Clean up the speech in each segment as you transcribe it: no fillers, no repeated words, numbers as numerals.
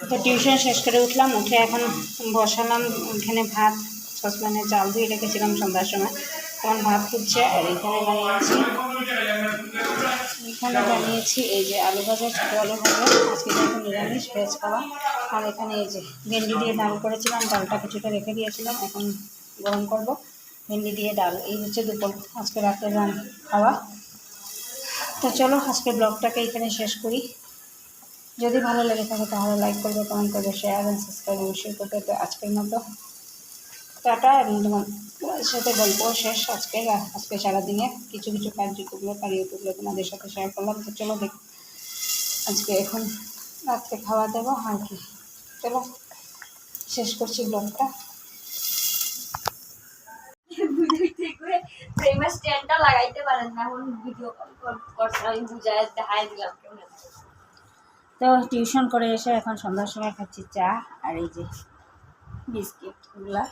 তো টিউশন শেষ করে উঠলাম, উঠে এখন বসালাম এখানে ভাত। সসপ্যানে চাল ধুয়ে রেখেছিলাম সন্ধ্যার সময়, তখন ভাত ফুটছে। আর এখানে বানিয়েছি এই যে আলু ভাজা, ছোটো আলু ভাজা, আজকে যেহেতু নিরামিষ ভেজ খাওয়া। আর এখানে এই যে ভেন্ডি দিয়ে ডাল করেছিলাম, ডালটা কিছুটা রেখে দিয়েছিলাম, এখন গরম করব। ভেন্ডি দিয়ে ডাল, এই হচ্ছে দুপুর আজকে রাতের খাওয়া। তো চলো আজকে ব্লগটাকে এখানে শেষ করি। যদি ভালো লেগে থাকে তাহলে লাইক করবে, কমেন্ট করবে, শেয়ার অ্যান্ড সাবস্ক্রাইব অবশ্যই করবে। তো আজকের মতো টাটা। এবং তোমার সাথে গল্প শেষ আজকে সারাদিনে কিছু কিছু কার্যক্রম কারিগরগুলো তোমাদের সাথে শেয়ার করলাম। তো চলো আজকে এখন রাত্রে খাওয়া দাওয়া আর কি। চলো শেষ করছি ব্লগটা। লাগাইতে পারেন না, ভিডিও কল করছে, আমি বুঝাই দেখাই দিলাম। তো টিউশন করে এসে এখন সন্ধ্যার সময় খাচ্ছি চা আর এই যে বিস্কিটগুলা।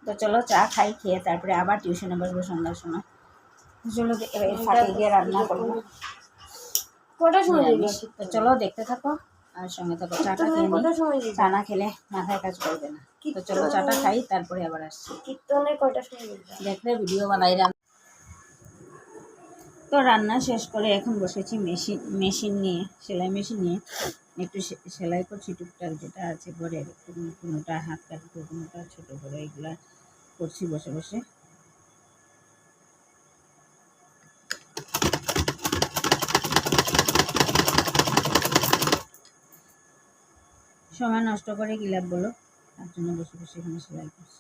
তো চলো চা খাই, খেয়ে তারপরে আবার টিউশনে বসবো সন্ধ্যার সময়। চলো ফাঁকে গিয়ে রান্না করবো। কটার সময়? তো চলো দেখতে থাকো আর সঙ্গে থাকো। চাটা খেয়ে নিই, চা না খেলে মাথায় কাজ করবে না। তো চলো চাটা খাই, তারপরে আবার আসছি। কয়টার সময় দেখলে ভিডিও বানাই। তো রান্না শেষ করে এখন বসেছি মেশিন নিয়ে, সেলাই মেশিন নিয়ে একটু সেলাই করছি টুকটাক যেটা আছে ঘরের। একটু কোনোটা হাত কাটতে, কোনোটা ছোটো করে, এগুলা করছি বসে বসে। সময় নষ্ট করে কি লাভ বলো, তার জন্য বসে বসে এখানে সেলাই করছি।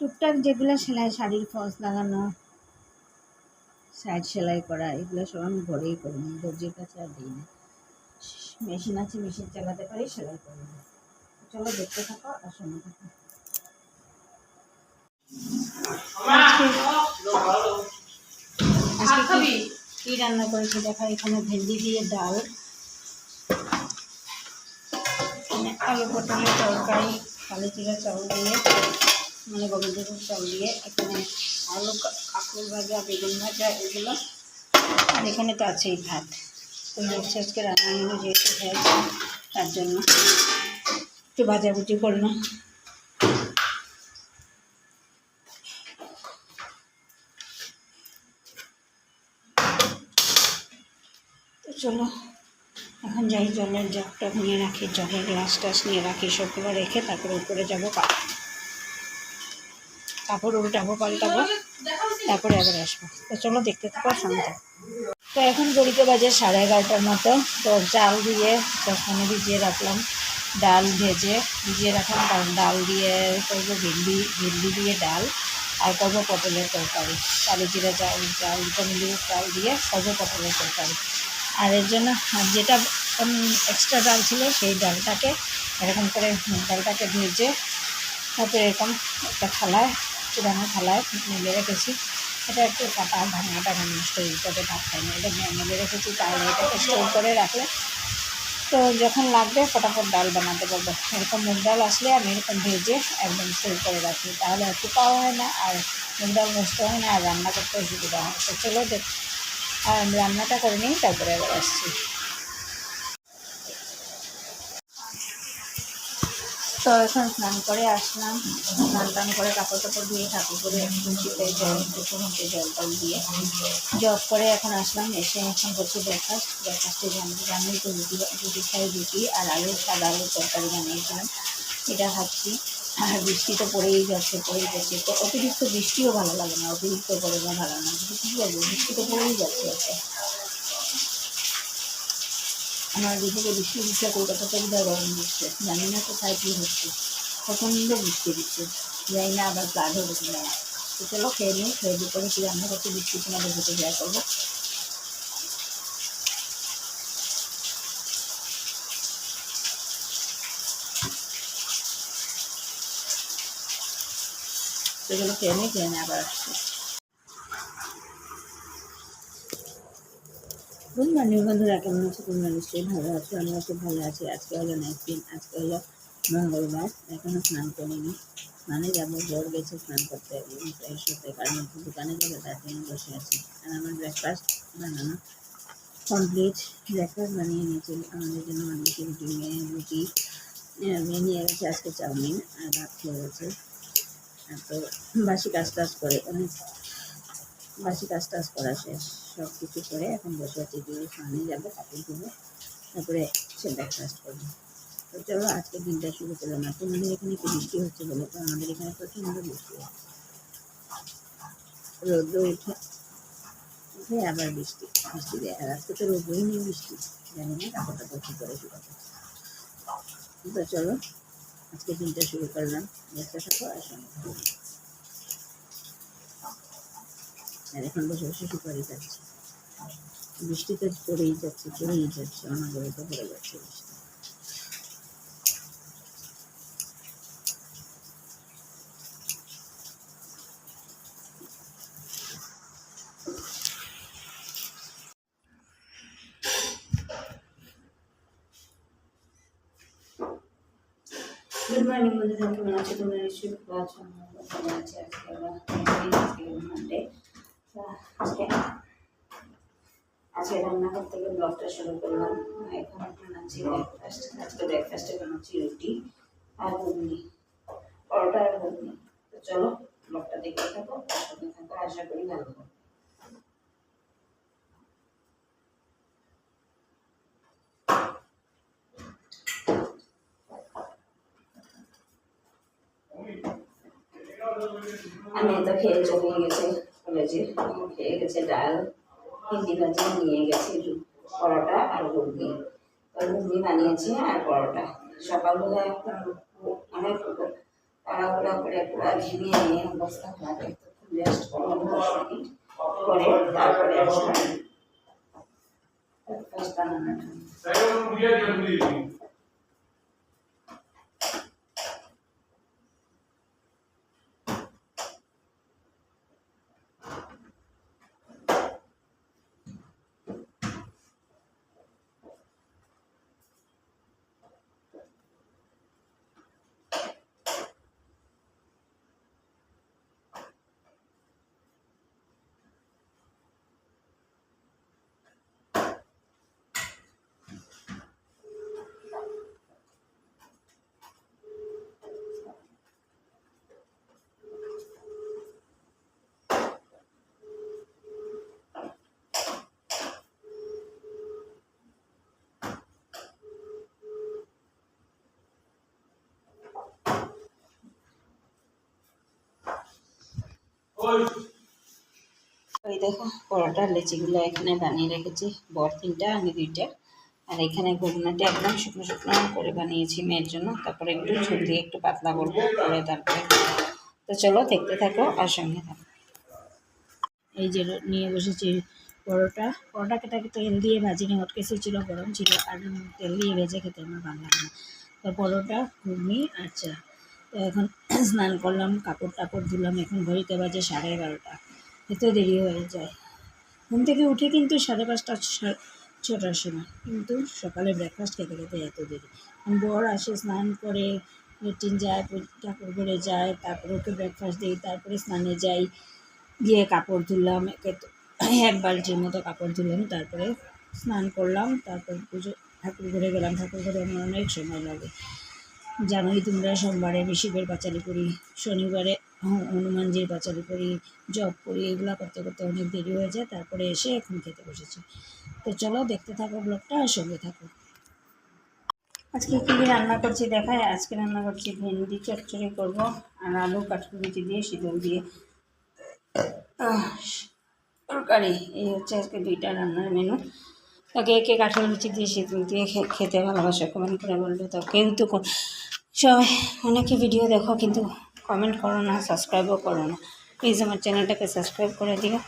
টুকটাক যেগুলো সেলাই, শাড়ির ফলস লাগানো, সাইড সেলাই করা, এগুলো সব আমি ঘরেই করি, দর্জির কাছে আর দিই না। মেশিন আছে, মেশিন চালাতে পারি, সেলাই করি না। চলো দেখতে থাকো আর সময় থাকো। আজকে কি রান্না করেছি দেখা। এখানে ভেন্ডি দিয়ে ডাল, আলু পটলের তরকারি, কালো জিরা চাউল দিয়ে, মানে গোবিন্দভোগ চাউল দিয়ে, এখানে আলু কাঁকড় ভাজা, বেগুন ভাজা, এগুলো। আর এখানে তো আছেই ভাত। তো হচ্ছে আজকে রান্না যেহেতু হয়েছে তার জন্য একটু ভাজাভুজি করলাম। তো চলো এখন যাই, জলের জগটা নিয়ে রাখি, জলের গ্লাস টাস নিয়ে রাখি, সবগুলো রেখে তারপরে উপরে যাবো, কাপড় উল্টাবো, পাল্টাবো, তারপরে আবার আসবো। তো চলো দেখতে থাকো সঙ্গে। তো এখন ঘড়িতে বাজে 11:30টার মতো। তো চাল দিয়ে তখন ভিজিয়ে রাখলাম, ডাল ভিজিয়ে রাখলাম, কারণ ডাল দিয়ে করবো ভেন্ডি দিয়ে ডাল, আর করবো পটলের তরকারি, কালো জিরা চাল গোবিন্দভোগ চাল দিয়ে করবো পটলের তরকারি। আর এর জন্য যেটা এক্সট্রা ডাল ছিল সেই ডালটাকে এরকম করে, ডালটাকে ভেজে তারপরে এরকম একটা থালায়, পুরানো থালায় মেলে রেখেছি। এটা একটু কাটা ভাঙাটা নষ্ট হয়ে যেতে, ভাত খাই না, এটা মেলে রেখেছি। তাহলে এটাকে স্টোর করে রাখলে তো যখন লাগবে ফটাফট ডাল বানাতে পারবো। এরকম মুগ ডাল আসলে আমি এরকম ভেজে একদম স্টোর করে রাখি, তাহলে একটু পাওয়া হয় না, আর মুগ ডাল নষ্ট হয় না, আর রান্না করতে সুবিধা হয়। তো চলো আর রান্নাটা করে নিই, তারপরে আবার আসছি। তো এখন স্নান করে আসলাম, স্নান টান করে কাপড় টাপড় দিয়ে ঠাকুর করে তুলসীতে জল দিয়ে জব করে এখন আসলাম। এসে এখন করছি ব্রেকফাস্টে জানি তো রুটি খাই, রুটি আর সাদা আলুর তরকারি বানিয়েছিলাম, এটা খাচ্ছি। আর বৃষ্টি তো পড়েই যাচ্ছে। তো অতিরিক্ত বৃষ্টিও ভালো লাগে না, অতিরিক্ত গরমও ভালো না, কিন্তু কী করবো, বৃষ্টি তো পড়েই যাচ্ছে একটা। আমার দিকে বৃষ্টি দিচ্ছে, কলকাতাতে বোধহয় গরম দিচ্ছে, জানি না কোথায় কী হচ্ছে, প্রচণ্ড বৃষ্টি দিচ্ছে, যাই না আবার ফ্লাড হবে কিনা। তো চলো খেয়ে নিই, খেয়ে দুপুরে কী রান্না করতে বৃষ্টি তোমাদের যেতে দেওয়া করবো। সেগুলো খেয়ে নিই, আবার আসছি। গুড মর্নিং বন্ধুরা, কেমন আছো? তোমরা নিশ্চয়ই ভালো আছো, আমিও খুব ভালো আছি। আজকে হলো নেক্সট দিন, আজকে হলো মঙ্গলবার। এখনও স্নান করিনি, মানে যাবো, ভোর গেছে স্নান করতে এবং ফ্রেশ হতে, কারণ একটু দোকানে যাবে, তার জন্য বসে আছি। আর আমার ব্রেকফাস্ট বানানো কমপ্লিট। ব্রেকফাস্ট বানিয়ে নিয়েছি আমাদের জন্য, বানিয়েছি রুটি, রুটি মেয়ে নিয়ে গেছে আজকে চাউমিন, আর ভাত খেয়ে গেছে। আর তো বাসি কাজ টাজ করে, অনেক বাসি কাজ টাজ করা শেষ, সব কিছু করে এখন বসে আছি। দিয়ে স্নানে যাবো, কাপড় ধুবো, তারপরে সে ব্রেকফাস্ট করবো। তো চলো আজকে দিনটা শুরু করলাম। আর তোমাদের এখানে কি বৃষ্টি হচ্ছে বলো তো? আমাদের এখানে প্রচণ্ড বৃষ্টি হচ্ছে, রোদ্র উঠে উঠে আবার বৃষ্টি বৃষ্টি দেয়। আর আজকে তো রোদ্রই নেই, বৃষ্টি, জানি না কাপড় টাপড় কী করে শুকাবো। তো চলো আজকে দিনটা শুরু করলাম, দেখতে থাকো আর সঙ্গে থাকো। আর এখন বসে বসে সুপারি যাচ্ছে, বৃষ্টিতে পড়েই যাচ্ছে, অনবরত পড়ে যাচ্ছে বৃষ্টি। গুড মর্নিং বন্ধুরা, কেমন আছো? তোমরা নিশ্চয়ই ভালো আছো, আমরা ভালো আছি। আজকে মানডে। আজকে আজকে রান্না করতে গিয়ে ব্লগটা শুরু করলাম। এখন বানাচ্ছি ব্রেকফাস্ট। আজকে ব্রেকফাস্টে বানাচ্ছি রুটি আর ঘুগনি, পরোটা আর ঘুগনি। তো চলো ব্লগটা দেখতে থাকো, সাথে থাকো, আশা করি ভালো হবে। আমি তো খেয়ে চলে গেছে কলেজে, খেয়ে গেছে ডাল, হিন্দি ভাজি নিয়ে গেছে, পরোটা আর ঘুগনি। ঘুগনি বানিয়েছি আর পরোটা। সকালবেলা অনেক তাড়াহুড়া করে পুরো ঘেমিয়ে নিয়ে অবস্থা খারাপ, একটু রেস্ট করলাম 10 মিনিট করে, তারপরে আসলাম ব্রেকফাস্ট বানানোর জন্য। ওই দেখো পরোটা লেচিগুলো এখানে বানিয়ে রেখেছি, বড় 3টা, আমি 2টা। আর এখানে ঘুগনাটা একদম শুকনো শুকনো করে বানিয়েছি মেয়ের জন্য, তারপরে একটু ঝোল দিয়ে একটু পাতলা করবো করে তারপরে। তো চলো দেখতে থাকো আর সঙ্গে থাকো। এই যে নিয়ে বসেছি পরোটাকে তেল দিয়ে ভাজিনি, হটকেসে ছিল, গরম ছিল, আর তেল দিয়ে ভেজে খেতে আমার ভালো লাগে না। তো পরোটা, ঘুগনি আর চা। তো এখন স্নান করলাম, কাপড় টাপড় ধুলাম, এখন ঘড়িতে বাজে 11:30। এত দেরি হয়ে যায়। ঘুম থেকে উঠে কিন্তু 5:30 6টার সময়, কিন্তু সকালে ব্রেকফাস্ট খেতে খেতে এত দেরি। বর আসে, স্নান করে লেট্রিন যায়, ঠাকুর ঘরে যায়, তারপরে ওকে ব্রেকফাস্ট দিই, তারপরে স্নানে যাই, গিয়ে কাপড় ধুলাম, এক বালতির মতো কাপড় ধুলাম, তারপরে স্নান করলাম, তারপর ঠাকুর ঘরে গেলাম। ঠাকুর ঘরে আমার অনেক সময় লাগে, জানোই তোমরা, সোমবারে আমি শিবের পাঁচালি করি, শনিবারে হনুমানজির পাঁচালি করি, জব করি, এগুলো করতে করতে অনেক দেরি হয়ে যায়। তারপরে এসে এখন খেতে বসেছি। তো চলো দেখতে থাকো ব্লগটা আর সঙ্গে থাকো। আজকে কী কী রান্না করছি দেখায়। আজকে রান্না করছি ভেন্ডি চচ্চড়ি করবো, আর আলু কাঠকুচি দিয়ে শীতল দিয়ে তরকারি। এই হচ্ছে আজকে 2টা রান্নার মেনু। তো কে কাঠল লুচি দিয়ে শীতল দিয়ে খেতে ভালোবাসে কমেন্ট করে বলবে। তো কেউ তো সবাই অনেকে ভিডিও দেখো কিন্তু কমেন্ট করো না, সাবস্ক্রাইবও করো না। প্লিজ আমার চ্যানেলটাকে সাবস্ক্রাইব করে দিও।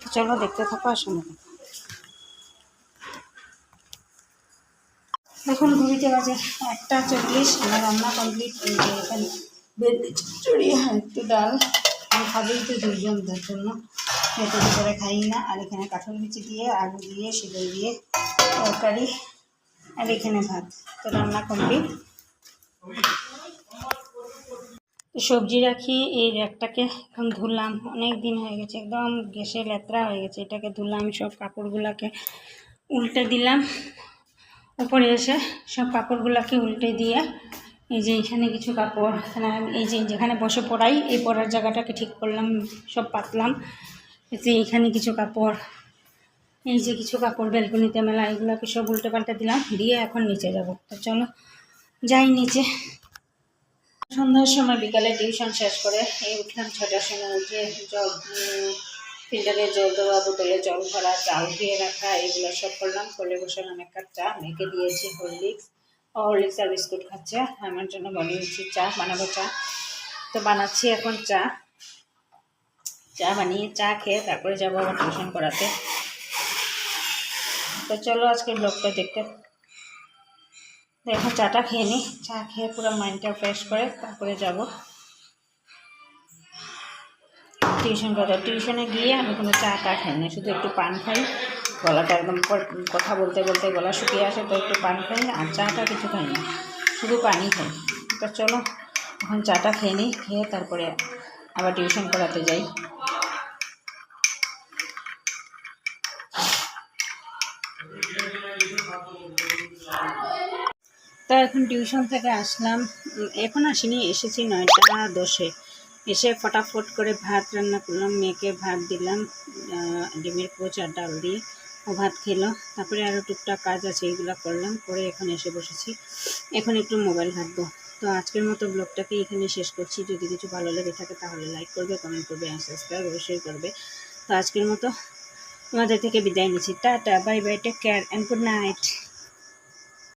তো চলো দেখতে থাকো আর সঙ্গে থাকো। এখন ঘুরিতে বাজে 1:40, আমার রান্না কমপ্লিট। এখানে ভেন্ডি চচ্চড়ি আর একটু ডাল, আমি খাবেই তো 2জন, তার জন্য খেতে করে খাই না। আর এখানে কাঁঠাল বিচি দিয়ে আলু দিয়ে সিঁদুর দিয়ে তরকারি, আর এখানে ভাত। তো রান্না কমপ্লিট। সবজি রাখি এই র্যাকটাকে এখন ধুলাম, অনেক দিন হয়ে গেছে, একদম গ্যাসে লেত্রা হয়ে গেছে। এটাকে ধুলাম, সব কাপড়গুলোকে উল্টে দিলাম। উপরে এসে সব কাপড়গুলোকে উল্টে দিয়ে এই যে এখানে কিছু কাপড়, এই যে যেখানে বসে পড়াই এই পড়ার জায়গাটাকে ঠিক করলাম, সব পাতলাম। যে এখানে কিছু কাপড়, এই যে কিছু কাপড় ব্যালকনিতে মেলা, এগুলোকে সব উল্টে পাল্টে দিলাম, দিয়ে এখন নিচে যাব। তো চলো যাই নিচে। সন্ধ্যার সময় বিকালে টিউশন শেষ করে এই উঠলাম 6টার সময়। উঠে জল, ফিল্টারে জল দেওয়া, বোতলে জল ভরা, চাল ধুয়ে রাখা, এগুলো সব করলাম। করে বসালাম এক কাপ চা, মেয়েকে দিয়েছি হরলিক্স আর বিস্কুট খাচ্ছে। আমার জন্য বানিয়েছি চা, বানাবো চা। তো বানাচ্ছি এখন চা বানিয়ে চা খেয়ে তারপরে যাবো আবার টিউশন করাতে। তো চলো আজকের ব্লগটা দেখতে। এখন চাটা খেয়ে নিই, চা খেয়ে পুরো মাইন্ডটা ফ্রেশ করে তারপরে যাব টিউশন করতে। টিউশনে গিয়ে আমি কোনো চা খাই না, শুধু একটু পান খাই। গলাটা একদম কথা বলতে বলতে গলা শুকিয়ে আসে, তো একটু পান খাই, আর চাটা কিছু খাই না, শুধু পানি খাই। তো চলো এখন চাটা খেয়ে নিই, খেয়ে তারপরে আবার টিউশন করাতে যাই। তো এখন টিউশন থেকে আসলাম, এখন আসিনি, এসেছি 9টা 10-এ। এসে ফটাফট করে ভাত রান্না করলাম, মেয়েকে ভাত দিলাম ডিমের পোচ আর ডাল দিয়ে, ও ভাত খেলো। তারপরে আরও টুকটাক কাজ আছে, এইগুলো করলাম, করে এখন এসে বসেছি। এখন একটু মোবাইল ঘাঁটবো। তো আজকের মতো ব্লগটাকে এখানে শেষ করছি। যদি কিছু ভালো লেগে থাকে তাহলে লাইক করবে, কমেন্ট করবে আর সাবস্ক্রাইব অবশ্যই করবে। তো আজকের মতো তোমাদের থেকে বিদায় নিচ্ছি। Tata, bye bye, take care and good night.